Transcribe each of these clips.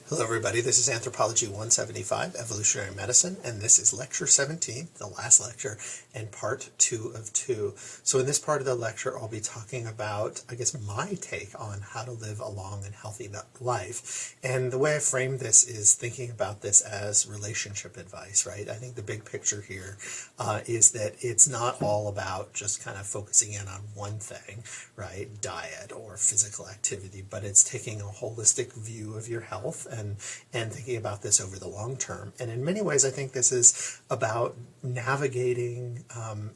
Hello everybody, this is Anthropology 175, Evolutionary Medicine, and this is Lecture 17, the last lecture, and part 2 of 2. So in this part of the lecture, I'll be talking about, my take on how to live a long and healthy life. And the way I frame this is thinking about this as relationship advice, right? I think the big picture here is that it's not all about just kind of focusing in on one thing, right? Diet or physical activity, but it's taking a holistic view of your health and thinking about this over the long term. And in many ways, I think this is about navigating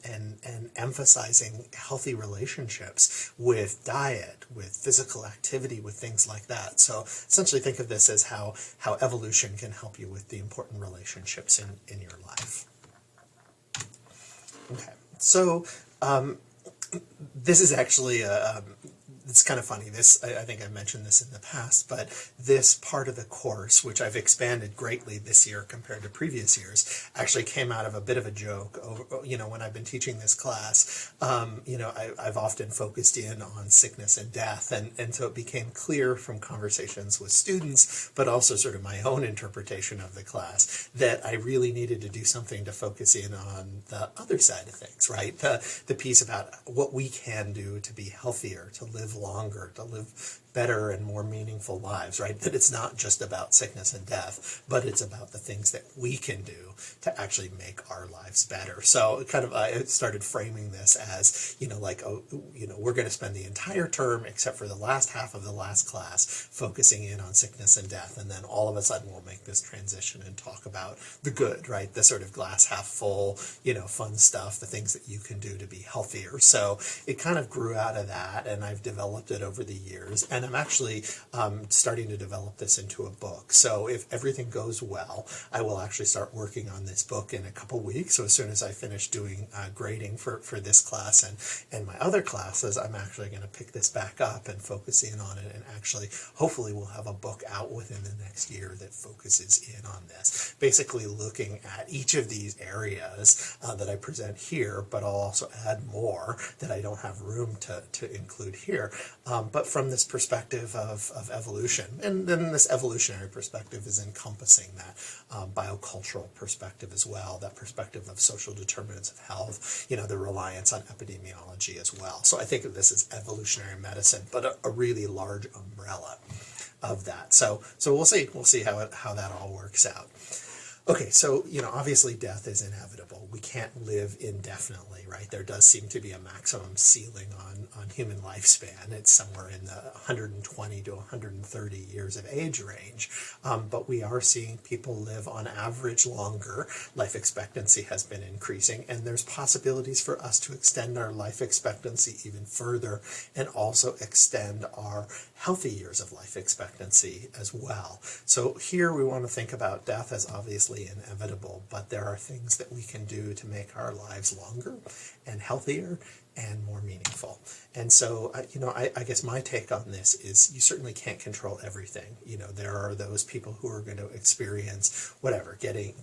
and emphasizing healthy relationships with diet, with physical activity, with things like that. So essentially think of this as how evolution can help you with the important relationships in your life. Okay, so this is actually it's kind of funny. I think I mentioned this in the past, but this part of the course, which I've expanded greatly this year compared to previous years, actually came out of a bit of a joke. When I've been teaching this class, I've often focused in on sickness and death, and so it became clear from conversations with students, but also sort of my own interpretation of the class, that I really needed to do something to focus in on the other side of things, right? The piece about what we can do to be healthier, to live longer, to live better and more meaningful lives, right? That it's not just about sickness and death, but it's about the things that we can do to actually make our lives better. So I started framing this as, we're going to spend the entire term, except for the last half of the last class, focusing in on sickness and death. And then all of a sudden we'll make this transition and talk about the good, right? The sort of glass half full, fun stuff, the things that you can do to be healthier. So it kind of grew out of that, and I've developed it over the years. And I'm actually starting to develop this into a book. So if everything goes well, I will actually start working on this book in a couple weeks. So as soon as I finish doing grading for this class and my other classes, I'm actually going to pick this back up and focus in on it. And actually, hopefully we'll have a book out within the next year that focuses in on this. Basically looking at each of these areas that I present here, but I'll also add more that I don't have room to include here. But from this perspective of evolution, and then this evolutionary perspective is encompassing that biocultural perspective as well, that perspective of social determinants of health, the reliance on epidemiology as well. So I think of this as evolutionary medicine, but a really large umbrella of that. So we'll see how that all works out. Okay, so, obviously death is inevitable. We can't live indefinitely, right? There does seem to be a maximum ceiling on human lifespan. It's somewhere in the 120 to 130 years of age range. But we are seeing people live on average longer. Life expectancy has been increasing, and there's possibilities for us to extend our life expectancy even further and also extend our healthy years of life expectancy as well. So here we want to think about death as obviously inevitable, but there are things that we can do to make our lives longer and healthier and more meaningful. And so, I guess my take on this is you certainly can't control everything. There are those people who are going to experience getting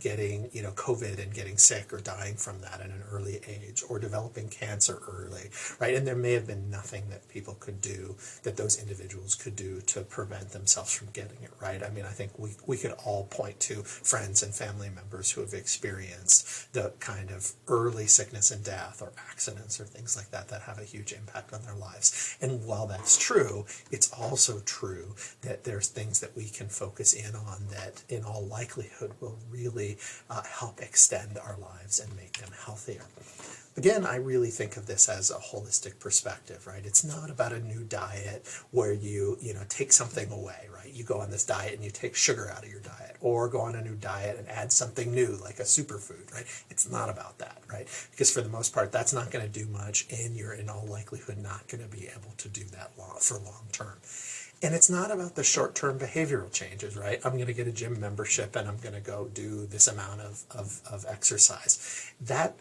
COVID and getting sick or dying from that at an early age, or developing cancer early, right? And there may have been nothing that people could do, that those individuals could do to prevent themselves from getting it, right? I mean, I think we could all point to friends and family members who have experienced the kind of early sickness and death or accidents or things like that have a huge impact on their lives. And while that's true, it's also true that there's things that we can focus in on that in all likelihood will really help extend our lives and make them healthier. Again, I really think of this as a holistic perspective, right? It's not about a new diet where you take something away, right? You go on this diet and you take sugar out of your diet, or go on a new diet and add something new like a superfood, right? It's not about that, right? Because for the most part, that's not going to do much, and you're in all likelihood not going to be able to do that for long term. And it's not about the short-term behavioral changes, right? I'm going to get a gym membership and I'm going to go do this amount of exercise. That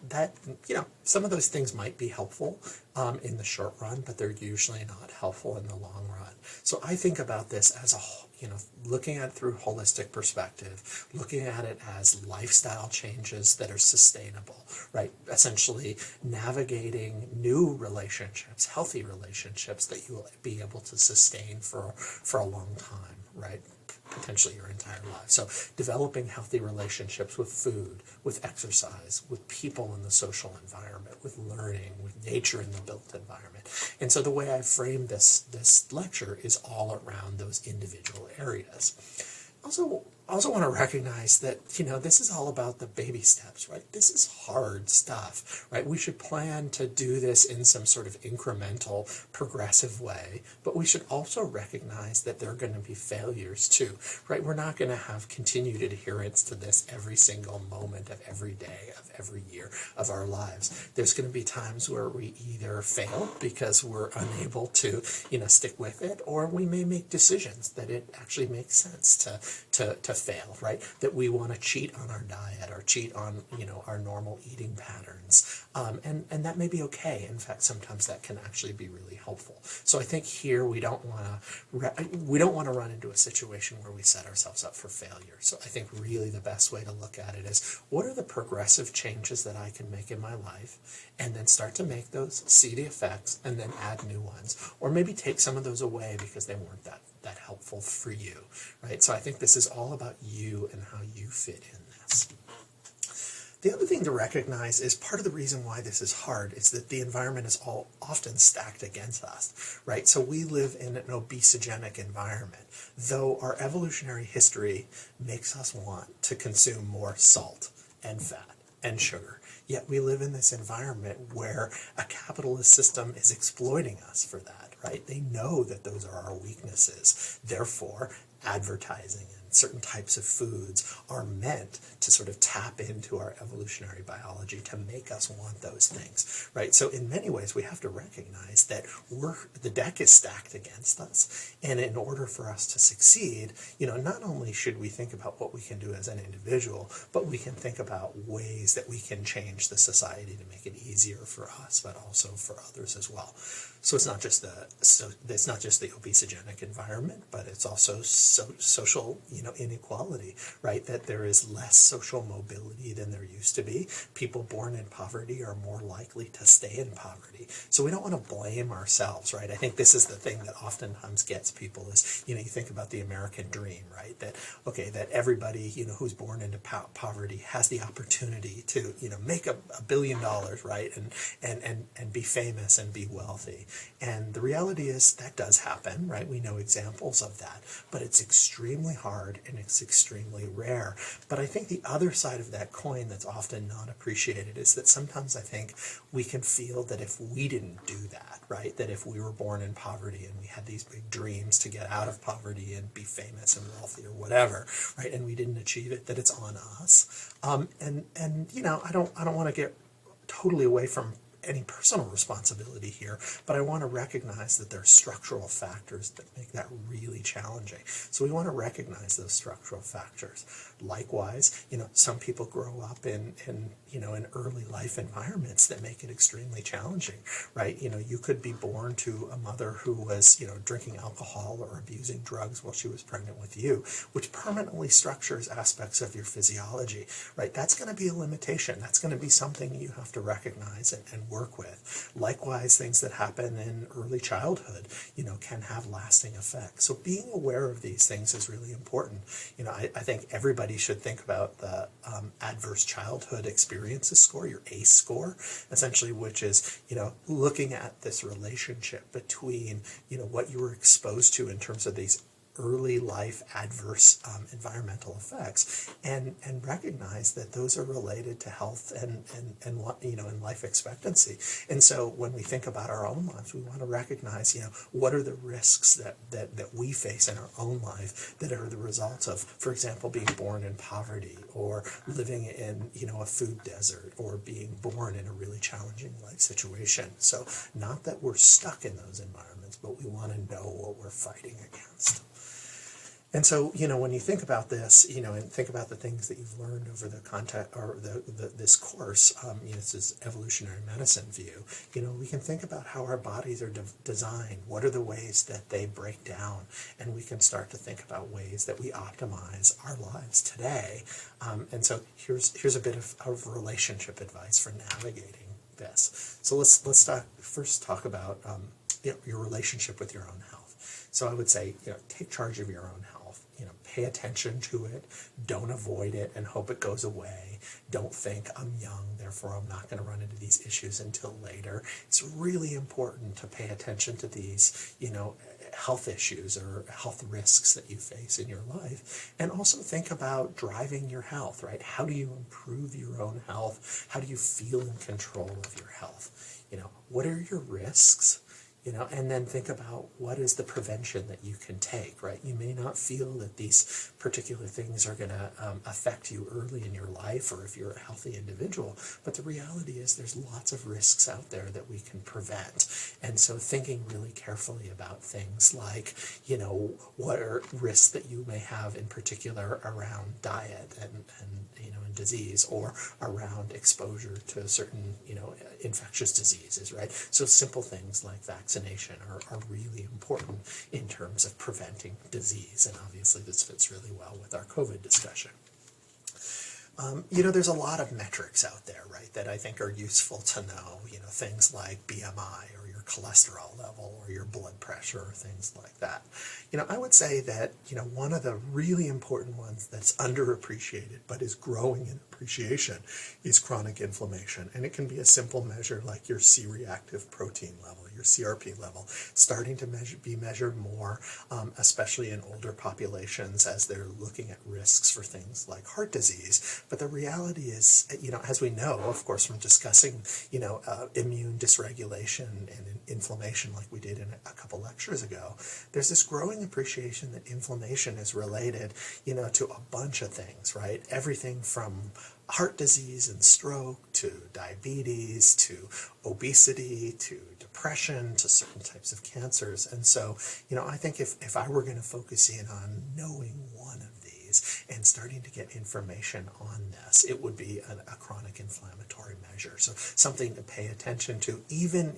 some of those things might be helpful in the short run, but they're usually not helpful in the long run. So I think about this as a whole, looking at it through holistic perspective, looking at it as lifestyle changes that are sustainable, right? Essentially navigating new relationships, healthy relationships that you will be able to sustain for a long time, right? potentially your entire life. So developing healthy relationships with food, with exercise, with people in the social environment, with learning, with nature in the built environment. And so the way I frame this lecture is all around those individual areas. Also want to recognize that, this is all about the baby steps, right? This is hard stuff, right? We should plan to do this in some sort of incremental, progressive way, but we should also recognize that there are going to be failures too, right? We're not going to have continued adherence to this every single moment of every day of every year of our lives. There's going to be times where we either fail because we're unable to, stick with it, or we may make decisions that it actually makes sense to fail, right? That we want to cheat on our diet or cheat on, our normal eating patterns. And that may be okay. In fact, sometimes that can actually be really helpful. So I think here we don't want to run into a situation where we set ourselves up for failure. So I think really the best way to look at it is, what are the progressive changes that I can make in my life? And then start to make those, see the effects, and then add new ones. Or maybe take some of those away because they weren't that helpful for you, right? So I think this is all about you and how you fit in this. The other thing to recognize is part of the reason why this is hard is that the environment is all often stacked against us, right? So we live in an obesogenic environment, though our evolutionary history makes us want to consume more salt and fat and sugar. Yet we live in this environment where a capitalist system is exploiting us for that, right? They know that those are our weaknesses. Therefore, advertising and certain types of foods are meant to sort of tap into our evolutionary biology to make us want those things, right? So in many ways, we have to recognize that the deck is stacked against us. And in order for us to succeed, not only should we think about what we can do as an individual, but we can think about ways that we can change the society to make it easier for us, but also for others as well. So it's not just the obesogenic environment, but it's also social, inequality, right? That there is less social mobility than there used to be. People born in poverty are more likely to stay in poverty. So we don't want to blame ourselves, right? I think this is the thing that oftentimes gets people is, you think about the American dream, right? That everybody, who's born into poverty has the opportunity to, make $1 billion, right? And be famous and be wealthy. And the reality is that does happen, right? We know examples of that, but it's extremely hard and it's extremely rare. But I think the other side of that coin that's often not appreciated is that sometimes I think we can feel that if we didn't do that, right? That if we were born in poverty and we had these big dreams to get out of poverty and be famous and wealthy or whatever, right? And we didn't achieve it, that it's on us. And I don't want to get totally away from any personal responsibility here, but I want to recognize that there are structural factors that make that really challenging. So we want to recognize those structural factors. Likewise, some people grow up in early life environments that make it extremely challenging, right? You could be born to a mother who was, drinking alcohol or abusing drugs while she was pregnant with you, which permanently structures aspects of your physiology, right? That's going to be a limitation. That's going to be something you have to recognize and work with. Likewise, things that happen in early childhood, can have lasting effects. So being aware of these things is really important. I think everybody should think about the adverse childhood experiences score, your ACE score, essentially, which is, looking at this relationship between, what you were exposed to in terms of these early life adverse environmental effects, and recognize that those are related to health and life expectancy. And so when we think about our own lives, we want to recognize, what are the risks that we face in our own life that are the results of, for example, being born in poverty or living in, a food desert or being born in a really challenging life situation. So not that we're stuck in those environments, but we want to know what we're fighting against. And so, when you think about this, and think about the things that you've learned over the content or this course, this is evolutionary medicine view, we can think about how our bodies are designed. What are the ways that they break down? And we can start to think about ways that we optimize our lives today. And so here's a bit of relationship advice for navigating this. So let's first talk about your relationship with your own health. So I would say, take charge of your own health. pay attention to it. Don't avoid it and hope it goes away. Don't think I'm young, therefore I'm not going to run into these issues until later. It's really important to pay attention to these, health issues or health risks that you face in your life, and also think about driving your health, right? How do you improve your own health? How do you feel in control of your health? What are your risks? And then think about what is the prevention that you can take, right? You may not feel that these particular things are going to affect you early in your life, or if you're a healthy individual, but the reality is there's lots of risks out there that we can prevent. And so thinking really carefully about things like, what are risks that you may have in particular around diet and disease, or around exposure to certain, infectious diseases, right? So simple things like vaccination are really important in terms of preventing disease. And obviously this fits really well with our COVID discussion. There's a lot of metrics out there, right, that I think are useful to know, things like BMI or your cholesterol level or your blood pressure or things like that. I would say that, one of the really important ones that's underappreciated but is growing in appreciation is chronic inflammation. And it can be a simple measure like your C-reactive protein level, your CRP level, starting to be measured more, especially in older populations as they're looking at risks for things like heart disease. But the reality is, as we know, of course, from discussing, immune dysregulation and inflammation like we did in a couple lectures ago, there's this growing appreciation that inflammation is related, to a bunch of things, right? Everything from heart disease and stroke to diabetes to obesity to depression to certain types of cancers. And so, I think if I were going to focus in on knowing one of these and starting to get information on this, it would be a chronic inflammatory measure. So something to pay attention to even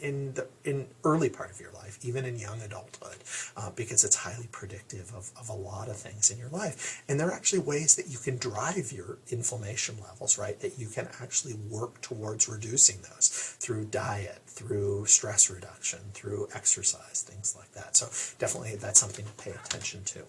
in early part of your life, even in young adulthood, because it's highly predictive of a lot of things in your life. And there are actually ways that you can drive your inflammation levels, right, that you can actually work towards reducing those through diet, through stress reduction, through exercise, things like that. So definitely that's something to pay attention to.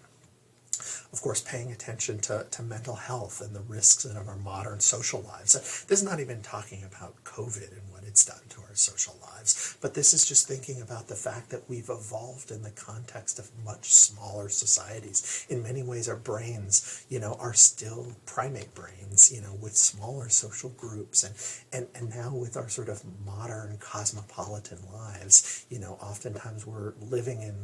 Of course, paying attention to mental health and the risks of our modern social lives. This is not even talking about COVID and what it's done to our social lives, but this is just thinking about the fact that we've evolved in the context of much smaller societies. In many ways, our brains, are still primate brains, with smaller social groups. And now with our sort of modern cosmopolitan lives, oftentimes we're living in,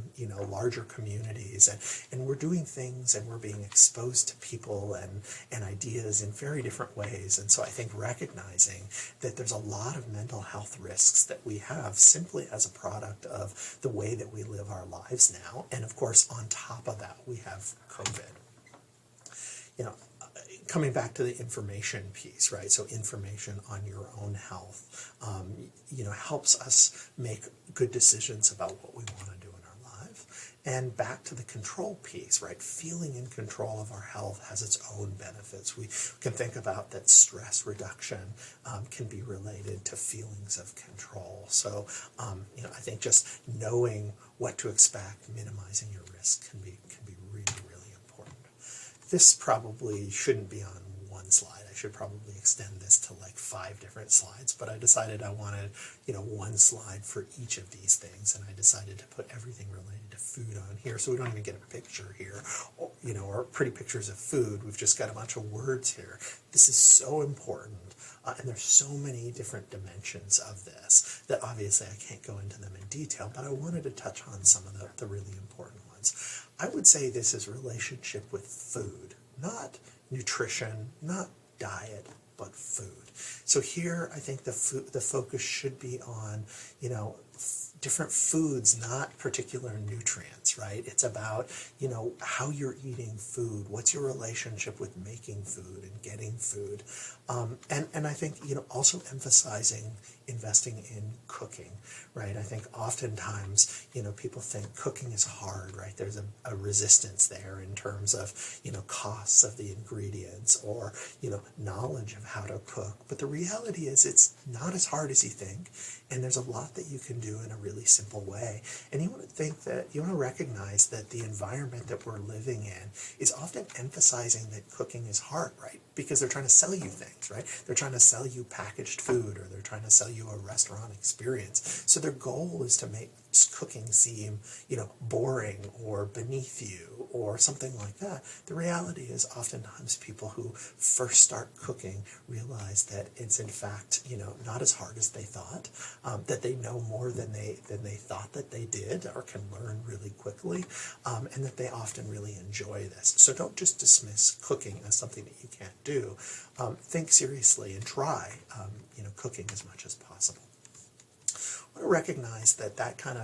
larger communities, and we're doing things and we're being exposed to people and ideas in very different ways. And so I think recognizing that there's a lot of mental health risks that we have simply as a product of the way that we live our lives now. And of course, on top of that, we have COVID. Coming back to the information piece, right? So information on your own health, helps us make good decisions about what we want to do in our life. And back to the control piece, right? Feeling in control of our health has its own benefits. We can think about that stress reduction can be related to feelings of control. So, I think just knowing what to expect, minimizing your risk can be really, really important. This probably shouldn't be on one slide. I should probably extend this to like 5 different slides, but I decided I wanted, one slide for each of these things, and I decided to put everything related to food on here, so we don't even get a picture here, or pretty pictures of food. We've just got a bunch of words here. This is so important, and there's so many different dimensions of this that obviously I can't go into them in detail, but I wanted to touch on some of the really important ones. I would say this is relationship with food, not nutrition, not diet, but food. So here, I think the focus should be on, different foods, not particular nutrients, right? It's about, how you're eating food, what's your relationship with making food and getting food. And I think, also emphasizing investing in cooking, right? I think oftentimes, people think cooking is hard, right? There's a resistance there in terms of, costs of the ingredients or, knowledge of how to cook. But the reality is it's not as hard as you think, and there's a lot that you can do in a really simple way. And you want to recognize that the environment that we're living in is often emphasizing that cooking is hard, right? Because they're trying to sell you things, right? They're trying to sell you packaged food, or they're trying to sell you a restaurant experience. So their goal is to make cooking seem, boring or beneath you or something like that. The reality is oftentimes people who first start cooking realize that it's in fact, not as hard as they thought, that they know more than they thought that they did, or can learn really quickly, and that they often really enjoy this. So don't just dismiss cooking as something that you can't do. Think seriously and try, cooking as much as possible. I want to recognize that kind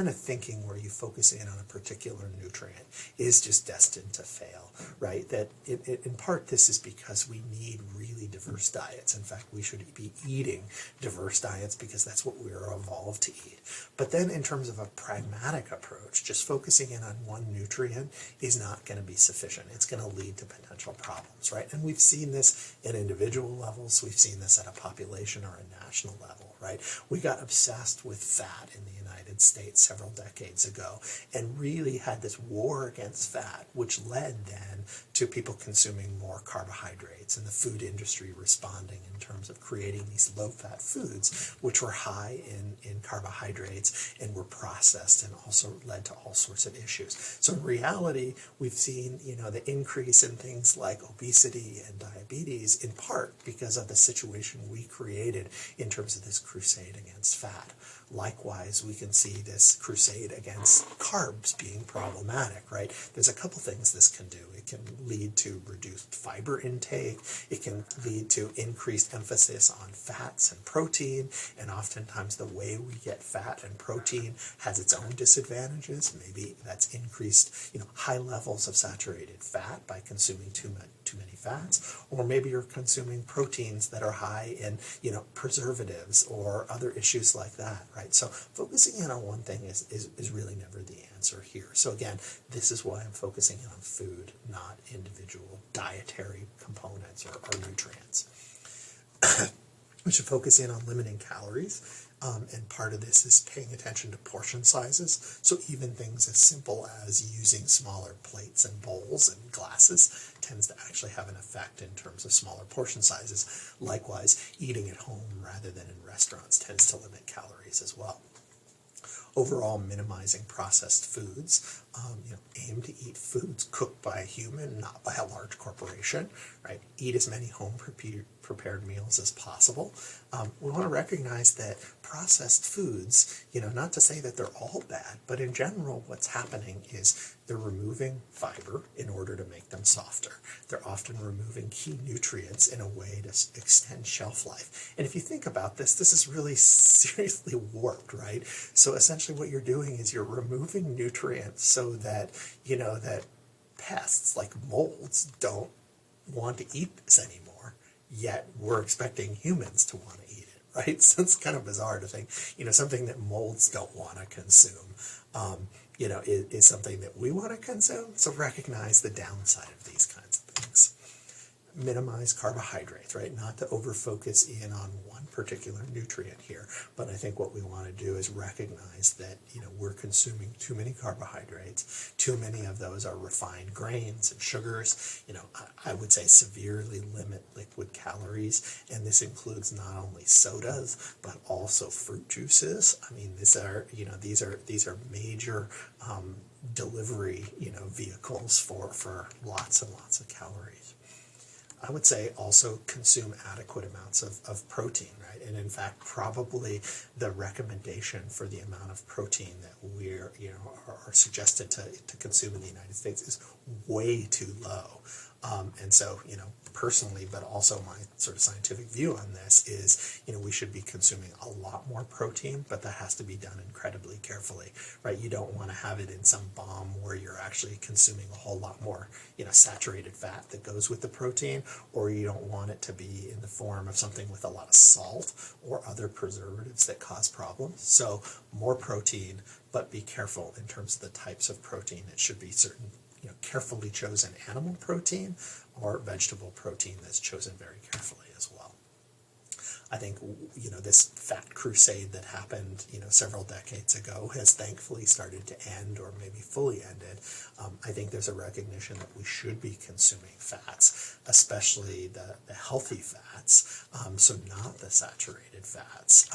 of thinking where you focus in on a particular nutrient is just destined to fail, right? That in part this is because we need really diverse diets. In fact, we should be eating diverse diets because that's what we're evolved to eat. But then in terms of a pragmatic approach, just focusing in on one nutrient is not going to be sufficient. It's going to lead to potential problems, right? And we've seen this at individual levels. We've seen this at a population or a national level, right? We got obsessed with fat in the United States several decades ago and really had this war against fat, which led then to people consuming more carbohydrates and the food industry responding in terms of creating these low-fat foods, which were high in carbohydrates and were processed and also led to all sorts of issues. So in reality, we've seen, the increase in things like obesity and diabetes in part because of the situation we created in terms of this crusade against fat. Likewise, we can see this crusade against carbs being problematic, right? There's a couple things this can do. It can lead to reduced fiber intake. It can lead to increased emphasis on fats and protein, and oftentimes the way we get fat and protein has its own disadvantages. Maybe that's increased, high levels of saturated fat by consuming too many fats, or maybe you're consuming proteins that are high in, preservatives or other issues like that, right? So focusing in on one thing is really never the answer here. So again, this is why I'm focusing on food, not individual dietary components or nutrients. We should focus in on limiting calories, and part of this is paying attention to portion sizes. So even things as simple as using smaller plates and bowls and glasses tends to actually have an effect in terms of smaller portion sizes. Likewise, eating at home rather than in restaurants tends to limit calories as well. Overall, minimizing processed foods. Aim to eat foods cooked by a human, not by a large corporation, right? Eat as many home prepared meals as possible. We want to recognize that processed foods, not to say that they're all bad, but in general, what's happening is they're removing fiber in order to make them softer. They're often removing key nutrients in a way to extend shelf life. And if you think about this, this is really seriously warped, right? So essentially what you're doing is you're removing nutrients so that, that pests like molds don't want to eat this anymore, yet we're expecting humans to want to eat it, right? So it's kind of bizarre to think, something that molds don't want to consume, is something that we want to consume. So recognize the downside of these kinds of things. Minimize carbohydrates, right? Not to over-focus in on one particular nutrient here, but I think what we want to do is recognize that, we're consuming too many carbohydrates. Too many of those are refined grains and sugars. I would say severely limit liquid calories, and this includes not only sodas, but also fruit juices. I mean, these are major delivery, vehicles for lots and lots of calories. I would say also consume adequate amounts of protein, right? And in fact, probably the recommendation for the amount of protein that we're, are suggested to consume in the United States is way too low. And so, personally, but also my sort of scientific view on this is, we should be consuming a lot more protein, but that has to be done incredibly carefully, right? You don't want to have it in some bomb where you're actually consuming a whole lot more, saturated fat that goes with the protein, or you don't want it to be in the form of something with a lot of salt or other preservatives that cause problems. So more protein, but be careful in terms of the types of protein. It should be certain carefully chosen animal protein or vegetable protein that's chosen very carefully as well. I think, this fat crusade that happened, several decades ago has thankfully started to end, or maybe fully ended. I think there's a recognition that we should be consuming fats, especially the healthy fats, so not the saturated fats.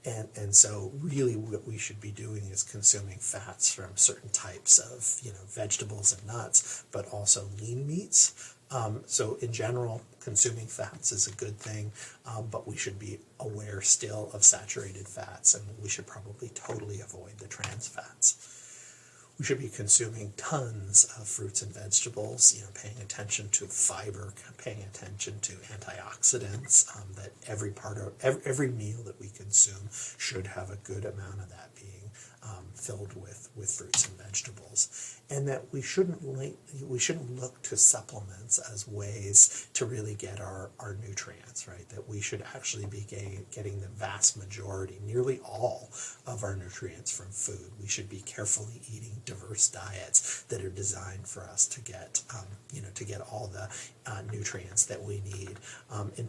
And so really what we should be doing is consuming fats from certain types of, vegetables and nuts, but also lean meats. So in general, consuming fats is a good thing, but we should be aware still of saturated fats, and we should probably totally avoid the trans fats. We should be consuming tons of fruits and vegetables, paying attention to fiber, paying attention to antioxidants, that every meal that we consume should have a good amount of that being filled with fruits and vegetables. And that we shouldn't look to supplements as ways to really get our nutrients, right? That we should actually be getting the vast majority, nearly all of our nutrients from food. We should be carefully eating diverse diets that are designed for us to get, to get all the nutrients that we need. In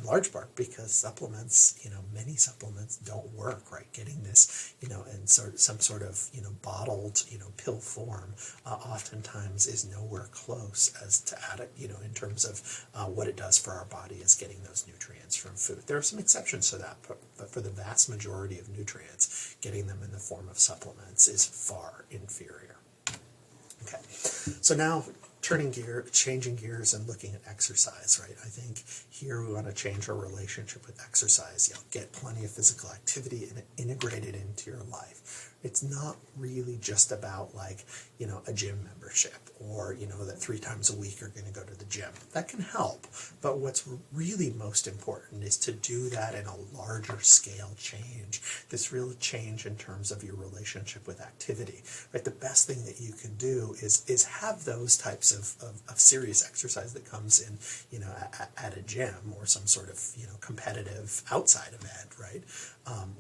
large part because supplements, many supplements don't work, right? Getting this, in some sort of, bottled, pill form, oftentimes is nowhere close as to in terms of what it does for our body is getting those nutrients from food. There are some exceptions to that, but for the vast majority of nutrients, getting them in the form of supplements is far inferior. Okay, so now changing gears and looking at exercise, right? I think here we want to change our relationship with exercise. Get plenty of physical activity and integrate it into your life. It's not really just about a gym membership or, that 3 times a week you're going to go to the gym. That can help. But what's really most important is to do that in a larger scale change. This real change in terms of your relationship with activity, right? The best thing that you can do is have those types of serious exercise that comes in, at a gym or some sort of, competitive outside event, right?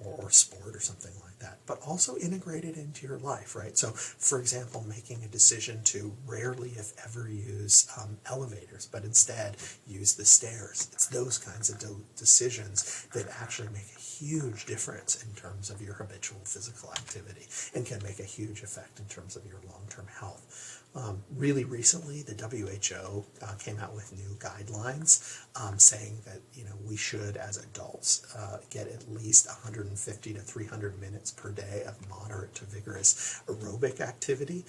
Or sport or something like that, but also integrate it into your life, right? So, for example, making a decision to rarely, if ever, use elevators, but instead use the stairs. It's those kinds of decisions that actually make a huge difference in terms of your habitual physical activity and can make a huge effect in terms of your long-term health. Really recently, the WHO came out with new guidelines saying that we should, as adults, get at least 150 to 300 minutes per day of moderate to vigorous aerobic activity.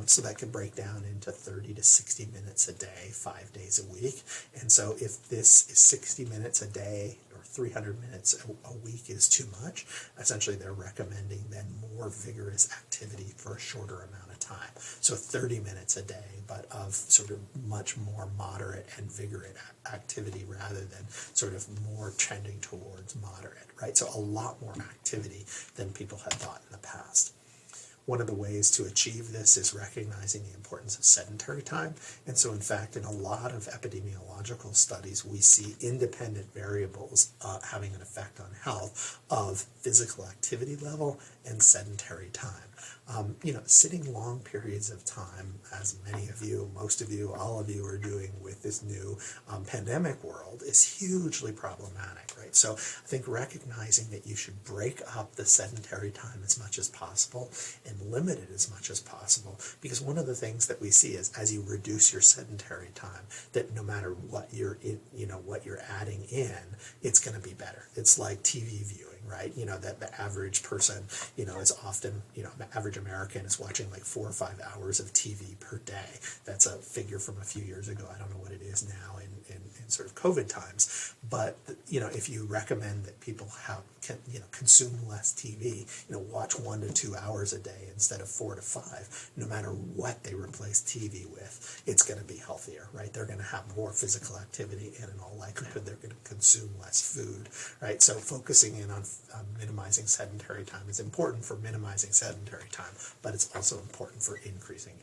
So that could break down into 30 to 60 minutes a day, 5 days a week. And so if this is 60 minutes a day, 300 minutes a week is too much, essentially they're recommending then more vigorous activity for a shorter amount of time. So 30 minutes a day, but of sort of much more moderate and vigorous activity rather than sort of more trending towards moderate, right? So a lot more activity than people had thought in the past. One of the ways to achieve this is recognizing the importance of sedentary time. And so, in fact, in a lot of epidemiological studies, we see independent variables having an effect on health of physical activity level and sedentary time. Sitting long periods of time, as many of you, most of you, all of you are doing with this new pandemic world, is hugely problematic, right? So I think recognizing that you should break up the sedentary time as much as possible and limit it as much as possible, because one of the things that we see is as you reduce your sedentary time, that no matter what you're what you're adding in, it's going to be better. It's like TV viewing, right? That the average person, is often, the average American is watching like 4 or 5 hours of TV per day. That's a figure from a few years ago. I don't know what it is now in sort of COVID times. But, if you recommend that people consume less TV, watch 1 to 2 hours a day instead of 4 to 5, no matter what they replace TV with, it's going to be healthier, right? They're going to have more physical activity, and in all likelihood, they're going to consume less food, right? So focusing in on minimizing sedentary time is important for minimizing sedentary time, but it's also important for increasing,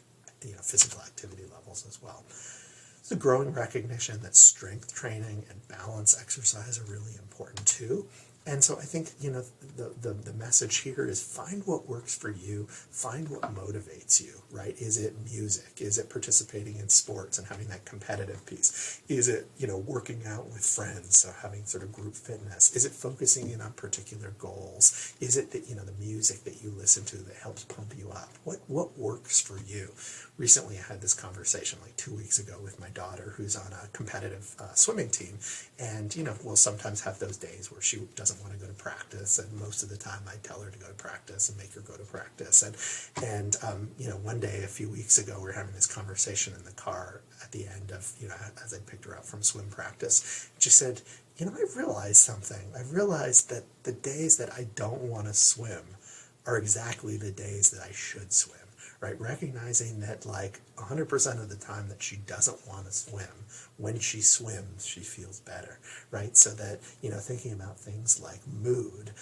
physical activity levels as well. There's a growing recognition that strength training and balance exercise are really important too. And so I think, the message here is find what works for you, find what motivates you, right? Is it music? Is it participating in sports and having that competitive piece? Is it, working out with friends, so having sort of group fitness? Is it focusing in on particular goals? Is it that, the music that you listen to that helps pump you up? What works for you? Recently I had this conversation like 2 weeks ago with my daughter who's on a competitive swimming team, and we'll sometimes have those days where she doesn't want to go to practice, and most of the time I tell her to go to practice and make her go to practice. And one day a few weeks ago we were having this conversation in the car at the end of, as I picked her up from swim practice. She said, I've realized something. I've realized that the days that I don't want to swim are exactly the days that I should swim. Right, recognizing that like 100% of the time that she doesn't want to swim, when she swims, she feels better, right? So that, thinking about things like mood,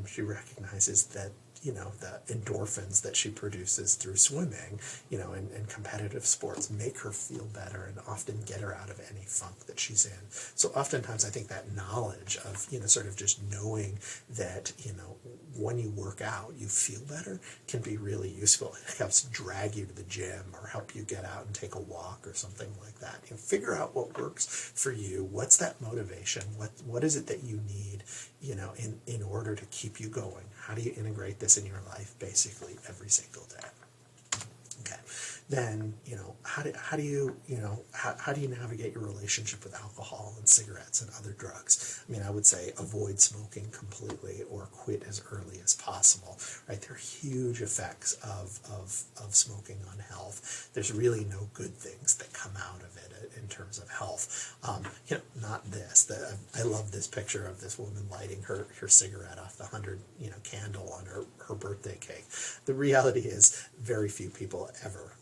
she recognizes that, the endorphins that she produces through swimming, and competitive sports make her feel better and often get her out of any funk that she's in. So oftentimes I think that knowledge of, sort of just knowing that, when you work out, you feel better can be really useful. It helps drag you to the gym or help you get out and take a walk or something like that. Figure out what works for you. What's that motivation? What is it that you need, in order to keep you going? How do you integrate this in your life basically every single day? Okay. Then, how do you navigate your relationship with alcohol and cigarettes and other drugs? I mean, I would say avoid smoking completely or quit as early as possible, right? There are huge effects of smoking on health. There's really no good things that come out of it in terms of health. Not this. I love this picture of this woman lighting her cigarette off the 100, candle on her birthday cake. The reality is very few people ever,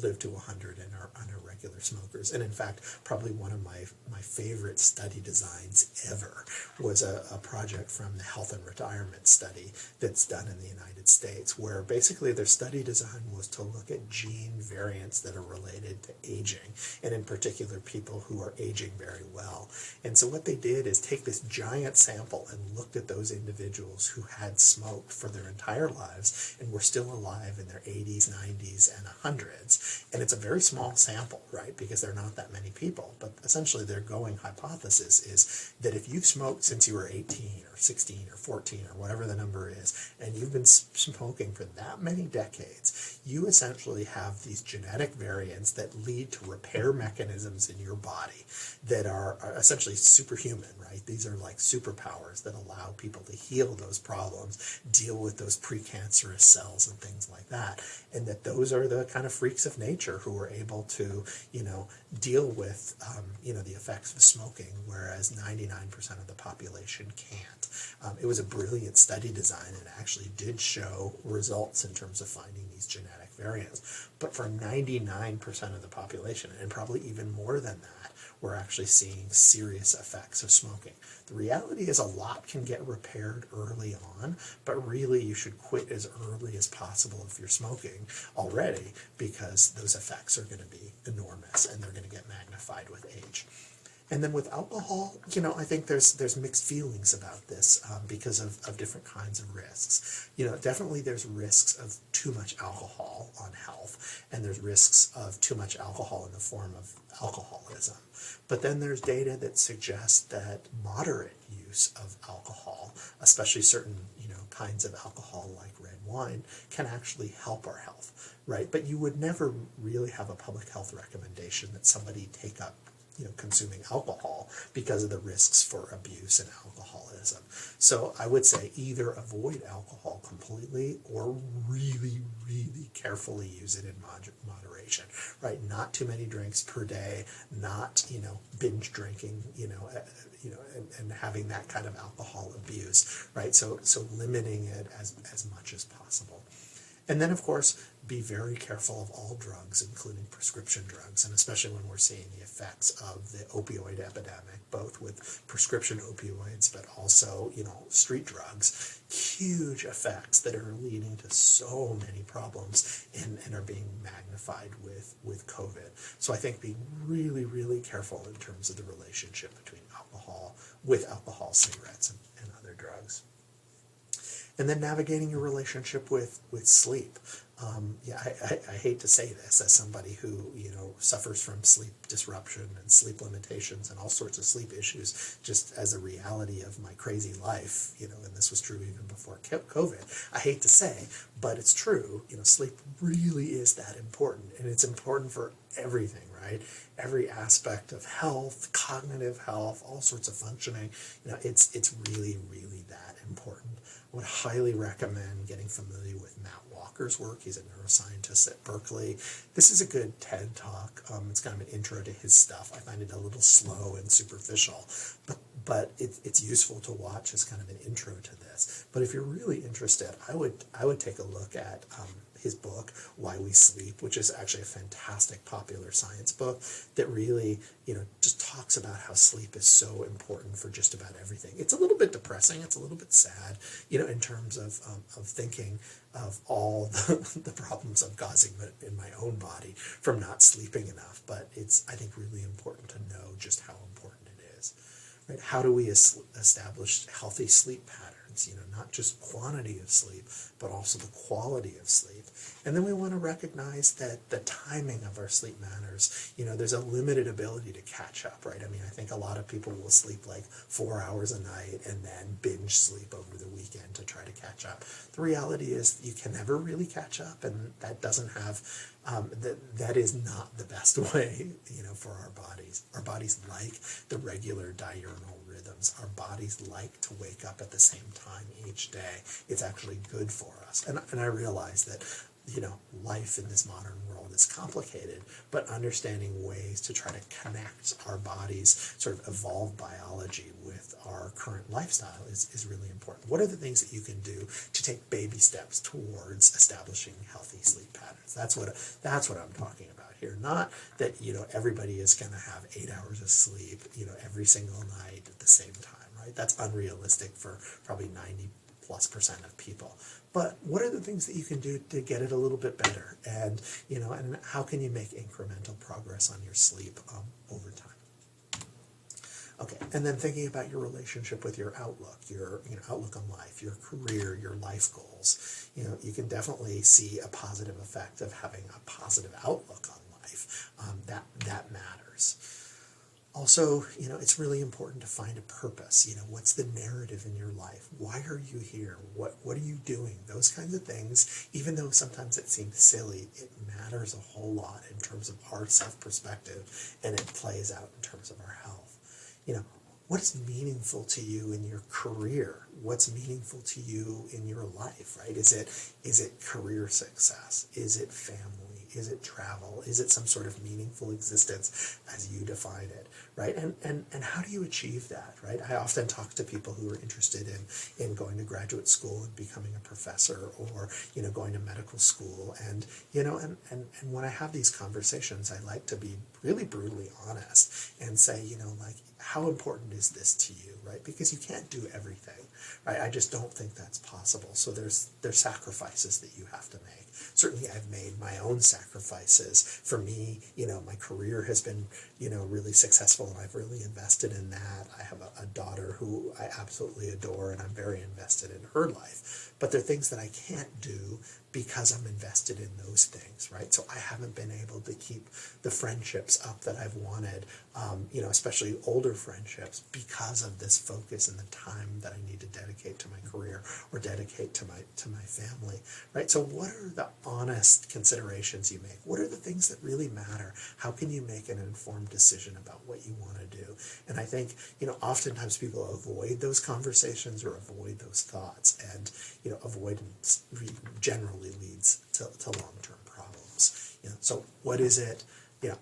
live to 100 and are regular smokers. And in fact, probably one of my favorite study designs ever was a project from the Health and Retirement Study that's done in the United States, where basically their study design was to look at gene variants that are related to aging, and in particular people who are aging very well. And so what they did is take this giant sample and looked at those individuals who had smoked for their entire lives and were still alive in their 80s, 90s, and 100s. And it's a very small sample, right, because there are not that many people. But essentially their going hypothesis is that if you've smoked since you were 18 or 16 or 14 or whatever the number is, and you've been smoking for that many decades, you essentially have these genetic variants that lead to repair mechanisms in your body that are essentially superhuman, right? These are like superpowers that allow people to heal those problems, deal with those precancerous cells and things like that. And that those are the kind of freaks of nature who are able to, deal with, the effects of smoking, whereas 99% of the population can't. It was a brilliant study design and actually did show results in terms of finding these genetic variants. But for 99% of the population, and probably even more than that, we're actually seeing serious effects of smoking. The reality is a lot can get repaired early on, but really you should quit as early as possible if you're smoking already, because those effects are going to be enormous and they're going to get magnified with age. And then with alcohol, I think there's mixed feelings about this because of different kinds of risks. Definitely there's risks of too much alcohol on health, and there's risks of too much alcohol in the form of alcoholism. But then there's data that suggests that moderate use of alcohol, especially certain kinds of alcohol like red wine, can actually help our health, right? But you would never really have a public health recommendation that somebody take up consuming alcohol because of the risks for abuse and alcoholism. So I would say either avoid alcohol completely or really, really carefully use it in moderation, right? Not too many drinks per day, not, binge drinking, and having that kind of alcohol abuse, right? So limiting it as much as possible. And then, of course, be very careful of all drugs, including prescription drugs, and especially when we're seeing the effects of the opioid epidemic, both with prescription opioids, but also, street drugs, huge effects that are leading to so many problems and are being magnified with COVID. So I think being really, really careful in terms of the relationship between alcohol, cigarettes, and other drugs. And then navigating your relationship with sleep. I hate to say this as somebody who, suffers from sleep disruption and sleep limitations and all sorts of sleep issues, just as a reality of my crazy life, and this was true even before COVID. I hate to say, but it's true, sleep really is that important, and it's important for everything, right? Every aspect of health, cognitive health, all sorts of functioning, it's really, really that important. I would highly recommend getting familiar with Matt Walker's work. He's a neuroscientist at Berkeley. This is a good TED Talk. It's kind of an intro to his stuff. I find it a little slow and superficial, but it's useful to watch as kind of an intro to this. But if you're really interested, I would take a look at his book, Why We Sleep, which is actually a fantastic popular science book that really, just talks about how sleep is so important for just about everything. It's a little bit depressing. It's a little bit sad, in terms of thinking of all the problems I'm causing in my own body from not sleeping enough. But it's, I think, really important to know just how important it is. Right? How do we establish healthy sleep patterns? Not just quantity of sleep, but also the quality of sleep. And then we want to recognize that the timing of our sleep matters. There's a limited ability to catch up, right? I think a lot of people will sleep like 4 hours a night and then binge sleep over the weekend to try to catch up. The reality is you can never really catch up, and that doesn't have, that is not the best way, for our bodies. Our bodies like the regular diurnal rhythms. Our bodies like to wake up at the same time each day. It's actually good for us. And I realize that, life in this modern world is complicated, but understanding ways to try to connect our body's sort of evolved biology with our current lifestyle is really important. What are the things that you can do to take baby steps towards establishing healthy sleep patterns? That's what I'm talking about here. Not that, everybody is going to have 8 hours of sleep, every single night at the same time, right? That's unrealistic for probably 90+% of people. But what are the things that you can do to get it a little bit better? And, and how can you make incremental progress on your sleep over time? Okay, and then thinking about your relationship with your outlook, your outlook on life, your career, your life goals. You can definitely see a positive effect of having a positive outlook on life. That matters. Also, it's really important to find a purpose. What's the narrative in your life? Why are you here? What are you doing? Those kinds of things, even though sometimes it seems silly, it matters a whole lot in terms of our self-perspective, and it plays out in terms of our health. What's meaningful to you in your career? What's meaningful to you in your life, right? Is it career success? Is it family? Is it travel? Is it some sort of meaningful existence as you define it, right? And how do you achieve that, right? I often talk to people who are interested in going to graduate school and becoming a professor, or, going to medical school. And, and when I have these conversations, I like to be really brutally honest and say, how important is this to you, right? Because you can't do everything, right? I just don't think that's possible. So there's sacrifices that you have to make. Certainly I've made my own sacrifices. For me, my career has been, really successful, and I've really invested in that. I have a daughter who I absolutely adore, and I'm very invested in her life. But there are things that I can't do because I'm invested in those things, right? So I haven't been able to keep the friendships up that I've wanted, especially older friendships, because of this focus and the time that I need to dedicate to my career or dedicate to my family, right? So what are the honest considerations you make? What are the things that really matter? How can you make an informed decision about what you want to do? And I think, oftentimes people avoid those conversations or avoid those thoughts, and, avoidance generally leads to long-term problems. So what is it?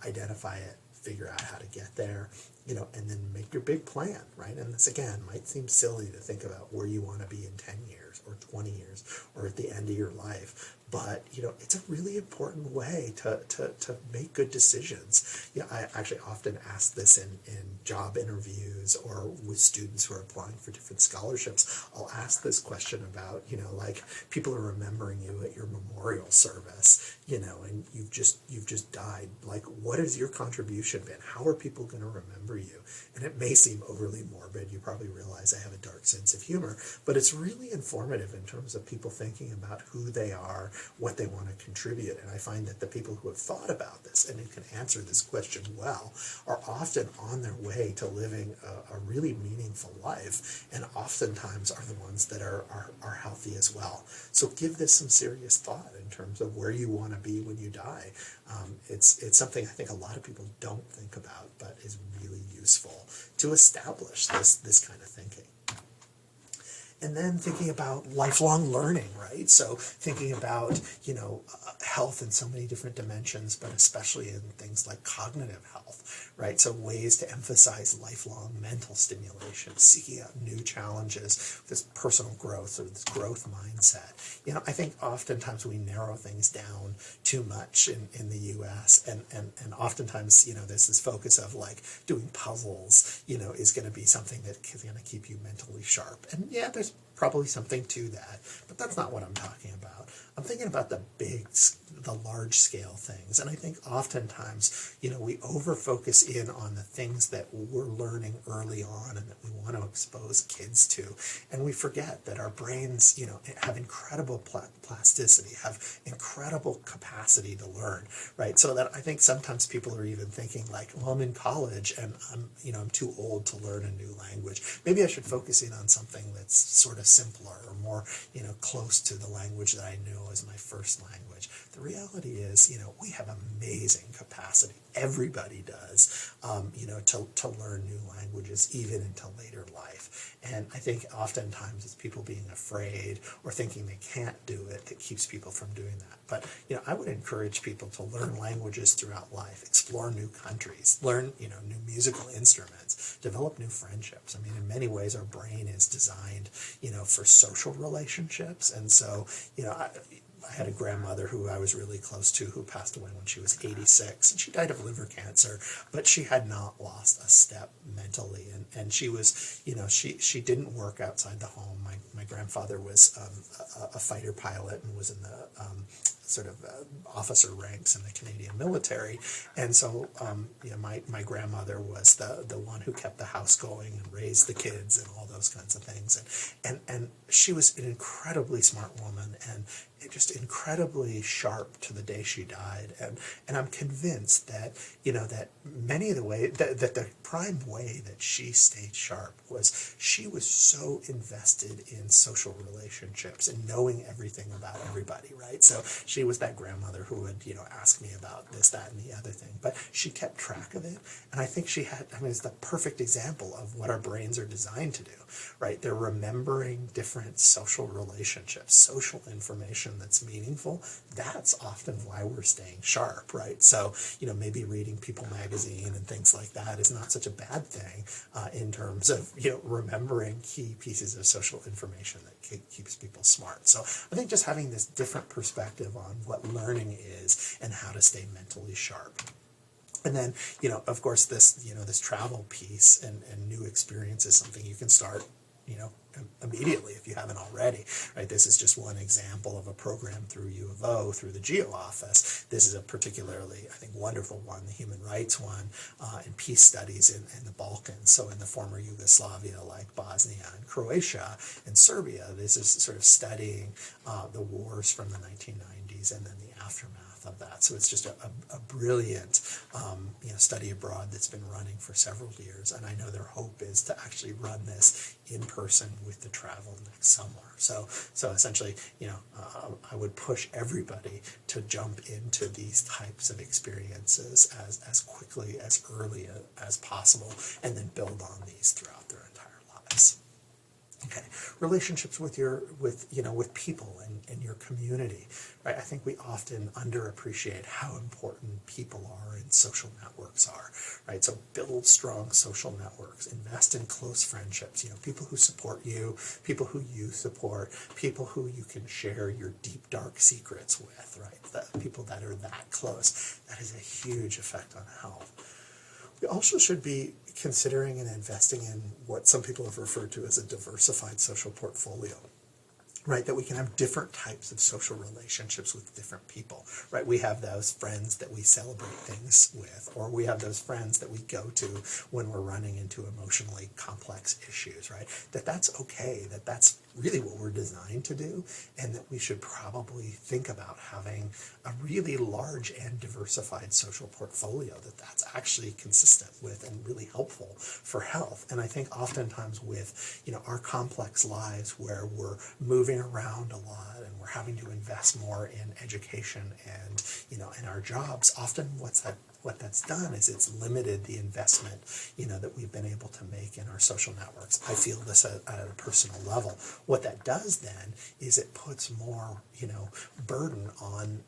Identify it, figure out how to get there, and then make your big plan, right? And this, again, might seem silly to think about where you want to be in 10 years or 20 years or at the end of your life, but it's a really important way to make good decisions. I actually often ask this in job interviews or with students who are applying for different scholarships. I'll ask this question about, like, people are remembering you at your memorial service, and you've just died. Like, what has your contribution been? How are people going to remember you? And it may seem overly morbid. You probably realize I have a dark sense of humor, but it's really informative in terms of people thinking about who they are, what they want to contribute. And I find that the people who have thought about this and who can answer this question well are often on their way to living a really meaningful life, and oftentimes are the ones that are healthy as well. So give this some serious thought in terms of where you want to be when you die. It's something I think a lot of people don't think about, but is really useful to establish this kind of thinking. And then thinking about lifelong learning, right? So thinking about, health in so many different dimensions, but especially in things like cognitive health, right? So ways to emphasize lifelong mental stimulation, seeking out new challenges, this personal growth or this growth mindset. I think oftentimes we narrow things down too much in the U.S. and oftentimes, there's this focus of like doing puzzles, is going to be something that is going to keep you mentally sharp. And yeah, there's probably something to that, but that's not what I'm talking about. I'm thinking about the large scale things. And I think oftentimes, we over-focus in on the things that we're learning early on and that we want to expose kids to. And we forget that our brains, have incredible plasticity, have incredible capacity to learn, right? So that I think sometimes people are even thinking like, well, I'm in college and I'm too old to learn a new language. Maybe I should focus in on something that's sort of simpler or more, close to the language that I know as my first language. The reality is, we have amazing capacity. Everybody does, to learn new languages, even into later life. And I think oftentimes it's people being afraid or thinking they can't do it that keeps people from doing that. But, I would encourage people to learn languages throughout life, explore new countries, learn, new musical instruments, develop new friendships. I mean, in many ways, our brain is designed, for social relationships. And so, I had a grandmother who I was really close to who passed away when she was 86, and she died of liver cancer, but she had not lost a step mentally. And she was, she didn't work outside the home. My grandfather was a fighter pilot and was in the officer ranks in the Canadian military. And so, my grandmother was the one who kept the house going and raised the kids and all those kinds of things. And she was an incredibly smart woman and just incredibly sharp to the day she died. And I'm convinced that, that many of the way, that the prime way that she stayed sharp was she was so invested in social relationships and knowing everything about everybody, right? So she was that grandmother who would, ask me about this, that, and the other thing. But she kept track of it. And I think it's the perfect example of what our brains are designed to do, right? They're remembering different social relationships, social information that's meaningful. That's often why we're staying sharp, right? So, maybe reading People magazine and things like that is not such a bad thing in terms of, remembering key pieces of social information that keeps people smart. So I think just having this different perspective on what learning is and how to stay mentally sharp. And then, of course, this travel piece and new experience is something you can start, immediately if you haven't already, right? This is just one example of a program through U of O, through the GEO office. This is a particularly, I think, wonderful one, the human rights one, and peace studies in the Balkans. So in the former Yugoslavia, like Bosnia and Croatia and Serbia, this is sort of studying the wars from the 1990s and then the aftermath of that. So it's just a brilliant study abroad that's been running for several years, and I know their hope is to actually run this in person with the travel next summer. So essentially, I would push everybody to jump into these types of experiences as quickly, as early as possible, and then build on these throughout their entire lives. Okay, relationships with people and your community, right? I think we often underappreciate how important people are in social networks. networks are, right? So build strong social networks, invest in close friendships, people who support you, people who you support, people who you can share your deep, dark secrets with, right? The people that are that close. That has a huge effect on health. We also should be considering and investing in what some people have referred to as a diversified social portfolio. Right, that we can have different types of social relationships with different people, right? We have those friends that we celebrate things with, or we have those friends that we go to when we're running into emotionally complex issues, right? That's okay, that's really what we're designed to do, and that we should probably think about having a really large and diversified social portfolio that's actually consistent with and really helpful for health. And I think oftentimes with, our complex lives where we're moving around a lot and we're having to invest more in education and, in our jobs, often what that's done is it's limited the investment, that we've been able to make in our social networks. I feel this at a personal level. What that does then is it puts more, burden on,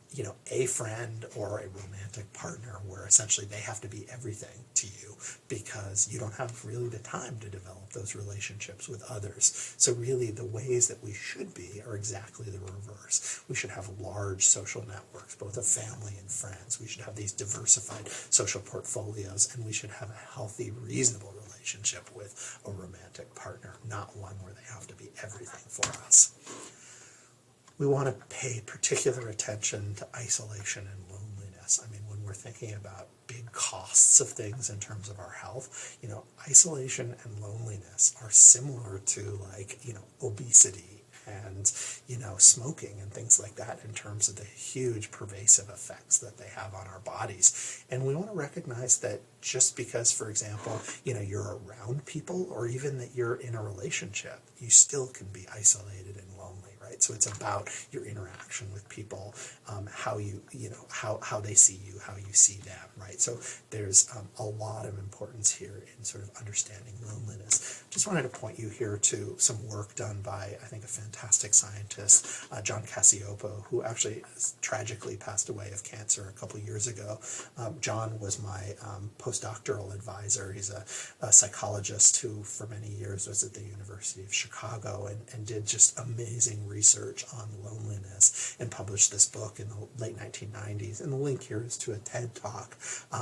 a friend or a romantic partner where essentially they have to be everything to you because you don't have really the time to develop those relationships with others. So really the ways that we should be are exactly the reverse. We should have large social networks, both of family and friends. We should have these diversified social portfolios, and we should have a healthy, reasonable relationship with a romantic partner, not one where they have to be everything for us. We want to pay particular attention to isolation and loneliness. I mean, when we're thinking about big costs of things in terms of our health, isolation and loneliness are similar to obesity and, smoking and things like that in terms of the huge pervasive effects that they have on our bodies. And we want to recognize that just because, for example, you're around people or even that you're in a relationship, you still can be isolated and lonely, right? So it's about your interaction with people, how how they see you, how you see them, right? So there's a lot of importance here in sort of understanding loneliness. Just wanted to point you here to some work done by, I think, a fantastic scientist, John Cacioppo, who actually tragically passed away of cancer a couple years ago. John was my postdoctoral advisor. He's a psychologist who for many years was at the University of Chicago and did just amazing research on loneliness and published this book in the late 1990s. And the link here is to a TED Talk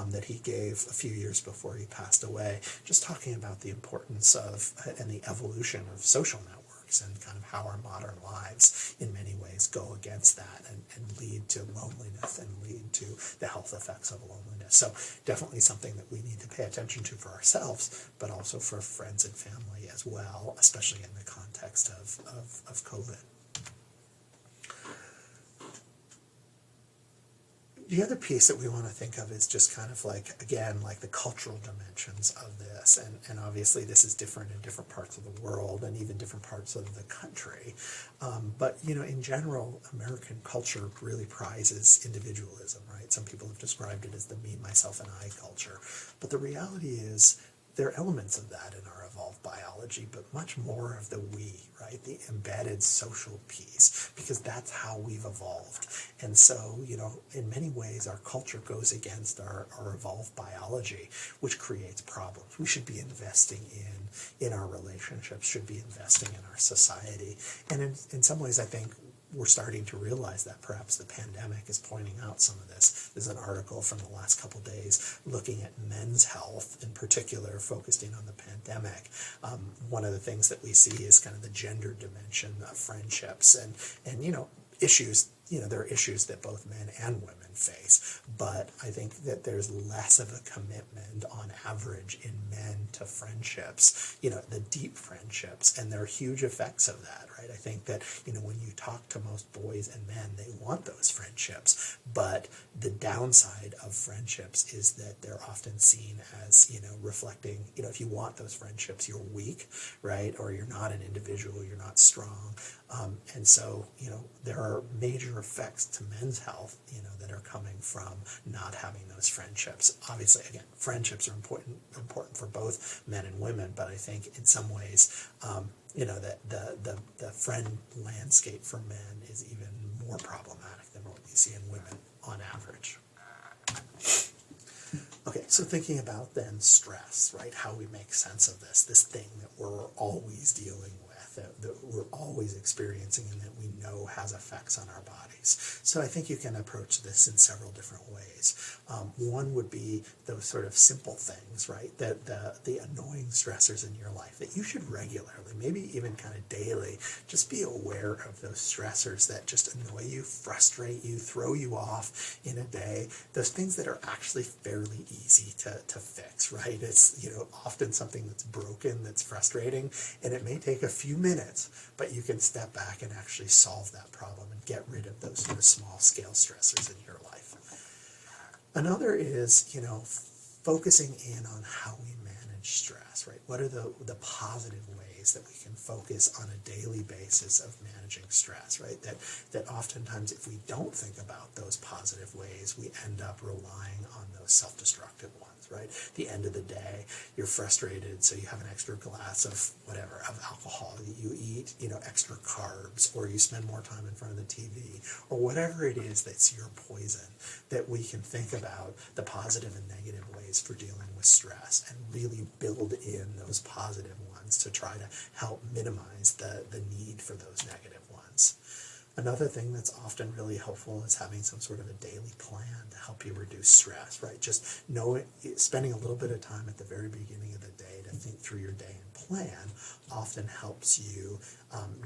that he gave a few years before he passed away, just talking about the importance of and the evolution of social networks and kind of how our modern lives in many ways go against that and lead to loneliness and lead to the health effects of loneliness. So definitely something that we need to pay attention to for ourselves, but also for friends and family as well, especially in the context of COVID. The other piece that we want to think of is just kind of again, the cultural dimensions of this. And obviously this is different in different parts of the world and even different parts of the country. But, in general, American culture really prizes individualism, right? Some people have described it as the me, myself, and I culture. But the reality is there are elements of that in our evolved biology, but much more of the we, right? The embedded social piece, because that's how we've evolved. And so, in many ways, our culture goes against our evolved biology, which creates problems. We should be investing in our relationships, should be investing in our society. And in some ways, I think we're starting to realize that perhaps the pandemic is pointing out some of this. There's an article from the last couple of days looking at men's health in particular, focusing on the pandemic. One of the things that we see is kind of the gender dimension of friendships and issues. There are issues that both men and women face, but I think that there's less of a commitment on average in men to friendships, the deep friendships, and there are huge effects of that, right? I think that, when you talk to most boys and men, they want those friendships, but the downside of friendships is that they're often seen as, reflecting, if you want those friendships, you're weak, right? Or you're not an individual, you're not strong. And so, there are major effects to men's health, that are coming from not having those friendships. Obviously, again, friendships are important for both men and women, but I think in some ways, that the friend landscape for men is even more problematic than what we see in women on average. Okay, so thinking about then stress, right? How we make sense of this thing that we're always dealing with, that we're always experiencing, and that we know has effects on our bodies. So I think you can approach this in several different ways. One would be those sort of simple things, right? That the annoying stressors in your life that you should regularly, maybe even kind of daily, just be aware of those stressors that just annoy you, frustrate you, throw you off in a day. Those things that are actually fairly easy to fix, right? It's, often something that's broken, that's frustrating, and it may take a few minutes, but you can step back and actually solve that problem and get rid of those sort of small scale stressors in your life. Another is, focusing in on how we manage stress, right? What are the positive ways that we can focus on a daily basis of managing stress, right? That oftentimes if we don't think about those positive ways, we end up relying on those self-destructive ones, right? At the end of the day, you're frustrated, so you have an extra glass of whatever, of alcohol. You eat, extra carbs, or you spend more time in front of the TV, or whatever it is that's your poison, that we can think about the positive and negative ways for dealing with stress and really build in those positive ones to try to help minimize the need for those negative ones. Another thing that's often really helpful is having some sort of a daily plan to help you reduce stress, right? Just spending a little bit of time at the very beginning of the day to think through your day and plan often helps you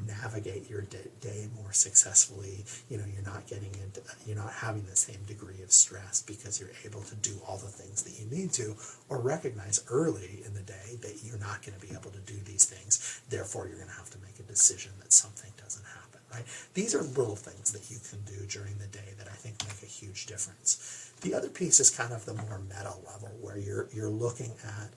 navigate your day more successfully. You're not having the same degree of stress because you're able to do all the things that you need to, or recognize early in the day that you're not going to be able to do these things. Therefore, you're going to have to make a decision that something doesn't happen, right? These are little things that you can do during the day that I think make a huge difference. The other piece is kind of the more meta level, where you're looking at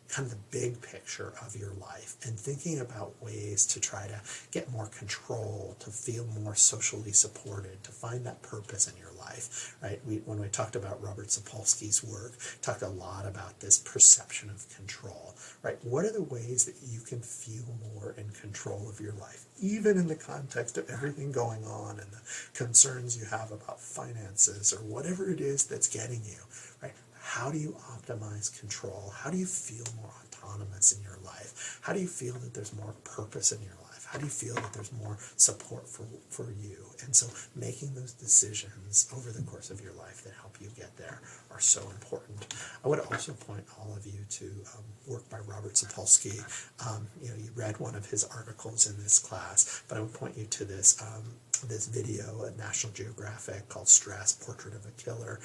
kind of the big picture of your life and thinking about ways to try to get more control, to feel more socially supported, to find that purpose in your life, right? When we talked about Robert Sapolsky's work, talked a lot about this perception of control, right? What are the ways that you can feel more in control of your life, even in the context of everything going on and the concerns you have about finances or whatever it is that's getting you, right? How do you optimize control? How do you feel more autonomous in your life? How do you feel that there's more purpose in your life? How do you feel that there's more support for you? And so making those decisions over the course of your life that help you get there are so important. I would also point all of you to work by Robert Sapolsky. You read one of his articles in this class, but I would point you to this video at National Geographic called Stress, Portrait of a Killer.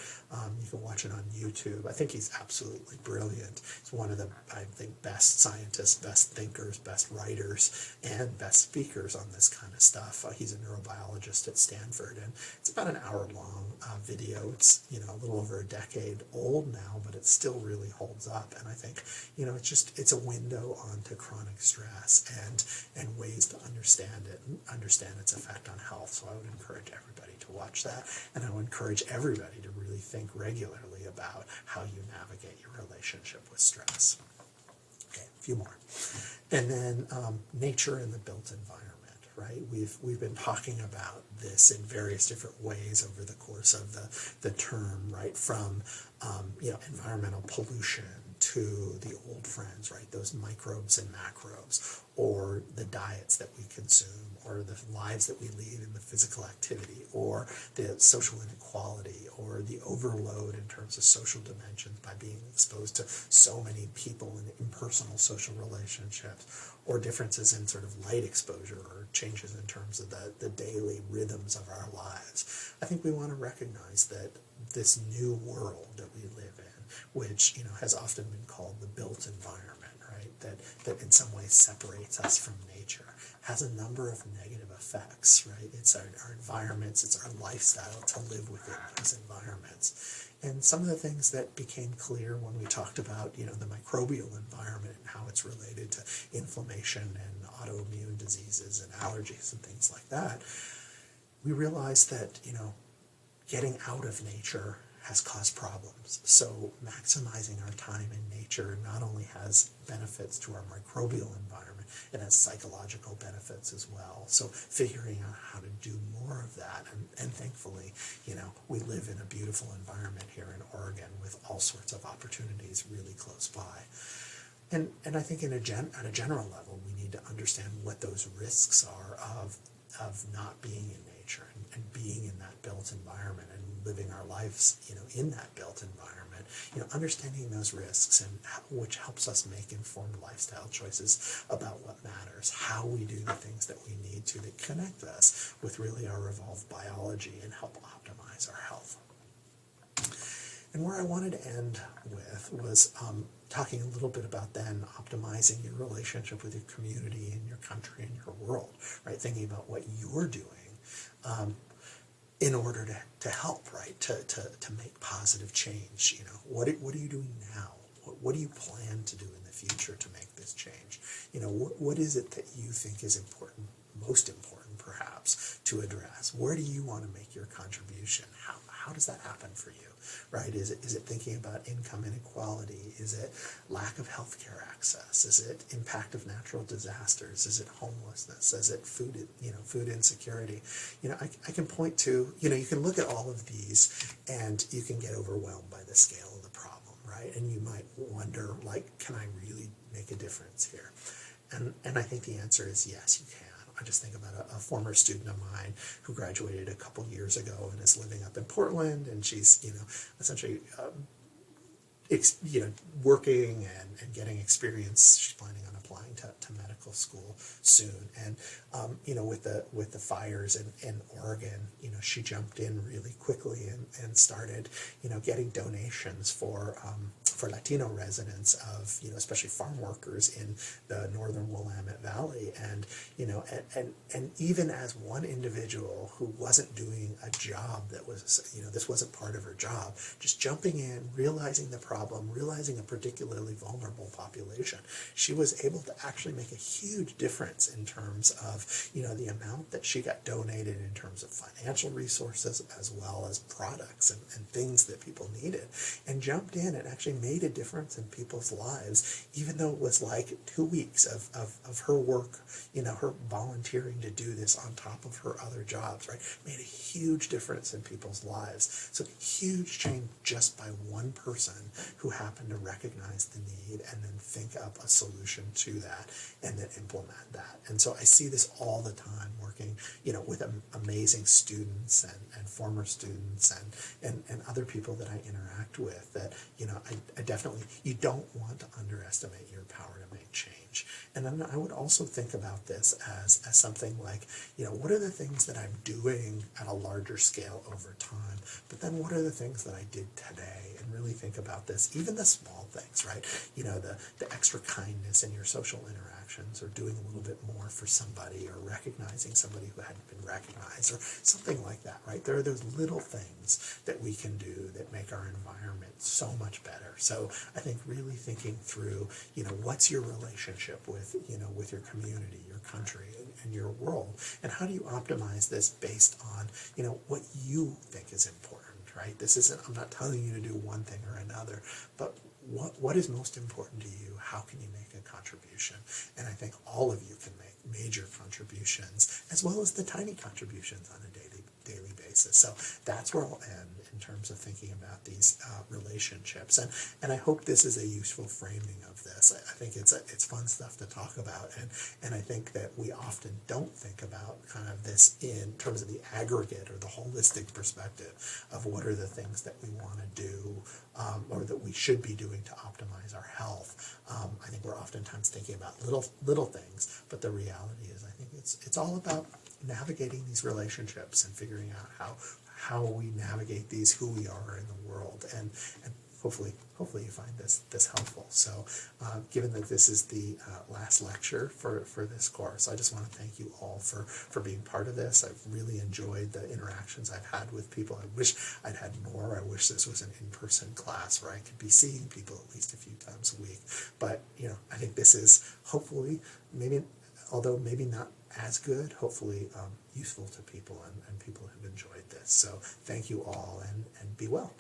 You can watch it on YouTube. I think he's absolutely brilliant. He's one of the, I think, best scientists, best thinkers, best writers, and best speakers on this kind of stuff. He's a neurobiologist at Stanford, and it's about an hour-long video. It's, a little over a decade old now, but it still really holds up. And I think, it's a window onto chronic stress and ways to understand it and understand its effect on health. So I would encourage everybody to watch that, and I would encourage everybody to really think regularly about how you navigate your relationship with stress. Okay, a few more. And then nature and the built environment, right? We've been talking about this in various different ways over the course of the term, right? From environmental pollution to the old friends, right? Those microbes and macrobes, or the diets that we consume, or the lives that we lead in the physical activity, or the social inequality, or the overload in terms of social dimensions by being exposed to so many people in impersonal social relationships, or differences in sort of light exposure, or changes in terms of the daily rhythms of our lives. I think we want to recognize that this new world that we live in, which has often been called the built environment, right? That in some ways separates us from nature, has a number of negative effects, right? It's our environments, it's our lifestyle to live within those environments. And some of the things that became clear when we talked about, the microbial environment and how it's related to inflammation and autoimmune diseases and allergies and things like that, we realized that, getting out of nature has caused problems. So maximizing our time in nature not only has benefits to our microbial environment, it has psychological benefits as well. So figuring out how to do more of that, and thankfully, we live in a beautiful environment here in Oregon with all sorts of opportunities really close by. And I think at a general level, we need to understand what those risks are of not being in nature and being in that built environment and living our lives, in that built environment. Understanding those risks, and which helps us make informed lifestyle choices about what matters, how we do the things that we need to that connect us with really our evolved biology and help optimize our health. And where I wanted to end with was talking a little bit about then optimizing your relationship with your community and your country and your world, right? Thinking about what you're doing in order to help, right? To make positive change. What are you doing now? What do you plan to do in the future to make this change? What is it that you think is important, most important perhaps, to address? Where do you want to make your contribution? How does that happen for you, right? Is it thinking about income inequality? Is it lack of healthcare access? Is it impact of natural disasters? Is it homelessness? Is it food insecurity? I can point to, you can look at all of these and you can get overwhelmed by the scale of the problem, right? And you might wonder, can I really make a difference here? And I think the answer is yes, you can. I just think about a former student of mine who graduated a couple years ago and is living up in Portland, and she's, essentially, working and getting experience. She's planning on applying to medical school soon. And, with the fires in Oregon, she jumped in really quickly and started, getting donations for Latino residents of, especially farm workers in the northern Willamette Valley. And, and even as one individual who wasn't doing a job that was, this wasn't part of her job, just jumping in, realizing the problem, realizing a particularly vulnerable population, she was able to actually make a huge difference in terms of, the amount that she got donated in terms of financial resources as well as products and things that people needed, and jumped in and actually made a difference in people's lives, even though it was like 2 weeks of her work, her volunteering to do this on top of her other jobs, right? Made a huge difference in people's lives. So huge change just by one person who happened to recognize the need and then think up a solution to that and then implement that. And so I see this all the time working, with amazing students and former students and other people that I interact with that, I definitely, you don't want to underestimate your power to make change. And then I would also think about this as something like, what are the things that I'm doing at a larger scale over time, but then what are the things that I did today, and really think about this, even the small things, right? The extra kindness in your social interactions, or doing a little bit more for somebody, or recognizing somebody who hadn't been recognized, or something like that, right? There are those little things that we can do that make our environment so much better. So I think really thinking through, what's your relationship with, with your community, your country, and your world, and how do you optimize this based on, what you think is important, right? This isn't, I'm not telling you to do one thing or another, but what is most important to you? How can you make a contribution? And I think all of you can make major contributions, as well as the tiny contributions on a daily basis. So that's where I'll end in terms of thinking about these relationships. And I hope this is a useful framing of this. I think it's fun stuff to talk about. And I think that we often don't think about kind of this in terms of the aggregate or the holistic perspective of what are the things that we want to do, or that we should be doing to optimize our health. I think we're oftentimes thinking about little things, but the reality is I think it's all about navigating these relationships and figuring out how we navigate these, who we are in the world, and hopefully you find this helpful. So given that this is the last lecture for this course, I just want to thank you all for being part of this. I've really enjoyed the interactions I've had with people. I wish I'd had more. I wish this was an in-person class where I could be seeing people at least a few times a week. But I think this is hopefully, although maybe not as good, hopefully useful to people and people who've enjoyed this. So thank you all, and be well.